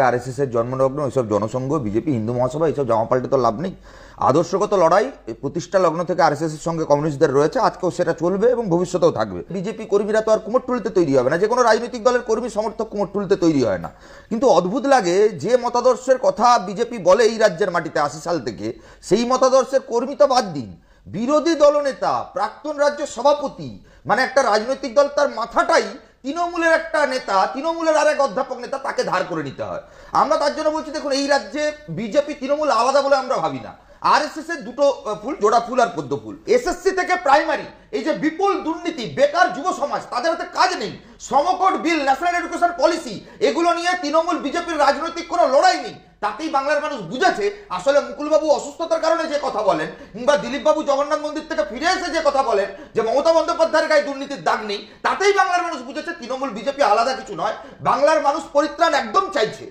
RSS এর জন্মলগ্ন এইসব Jana Sangh BJP Hindu মহাসভা এইসব জামা পাল্টে তো লাভ নেই। আদর্শগত লড়াই প্রতিষ্ঠা লগ্ন থেকে আরএসএস এর সঙ্গে কমিউনিস্টদের রয়েছে, আজকেও সেটা চলবে এবং ভবিষ্যতেও থাকবে। বিজেপি কর্মীরা তো আর কুমোরটুলিতে তৈরি হবে না, যে কোনো রাজনৈতিক দলের কর্মী সমর্থক কুমোরটুলিতে তৈরি হয় না। কিন্তু অদ্ভুত লাগে, যে মতাদর্শের কথা বিজেপি বলে এই রাজ্যের মাটিতে ৮০ সাল থেকে, সেই মতাদর্শের কর্মী তো বাদ দিন, বিরোধী দলনেতা প্রাক্তন রাজ্য সভাপতি, মানে একটা রাজনৈতিক দল তার মাথাটাই তৃণমূলের একটা নেতা, তৃণমূলের আরেক অধ্যাপক নেতা, তাকে ধার করে নিতে হয়। আমরা তার জন্য বলছি, দেখুন এই রাজ্যে বিজেপি তৃণমূল আলাদা বলে আমরা ভাবি না। আরএসএস এর দুটো ফুল, জোড়া ফুল আর পদ্ম ফুল। এসএসসি থেকে প্রাইমারি এই যে বিপুল দুর্নীতি, বেকার যুব সমাজ, তাদের হাতে কাজ নেই, শ্রমকোড বিল, ন্যাশনাল এডুকেশন পলিসি, এগুলো নিয়ে তৃণমূল বিজেপির রাজনৈতিক কোনো লড়াই নেই। তাতেই বাংলার মানুষ বুঝেছে আসলে মুকুলবাবু অসুস্থতার কারণে যে কথা বলেন, কিংবা দিলীপবাবু জগন্নাথ মন্দির থেকে ফিরে এসে যে কথা বলেন যে মমতা বন্দ্যোপাধ্যায়ের গায়ে দুর্নীতির দাগ নেই, তাতেই বাংলার মানুষ বুঝেছে তৃণমূল বিজেপি আলাদা কিছু নয়। বাংলার মানুষ পরিত্রাণ একদম চাইছে।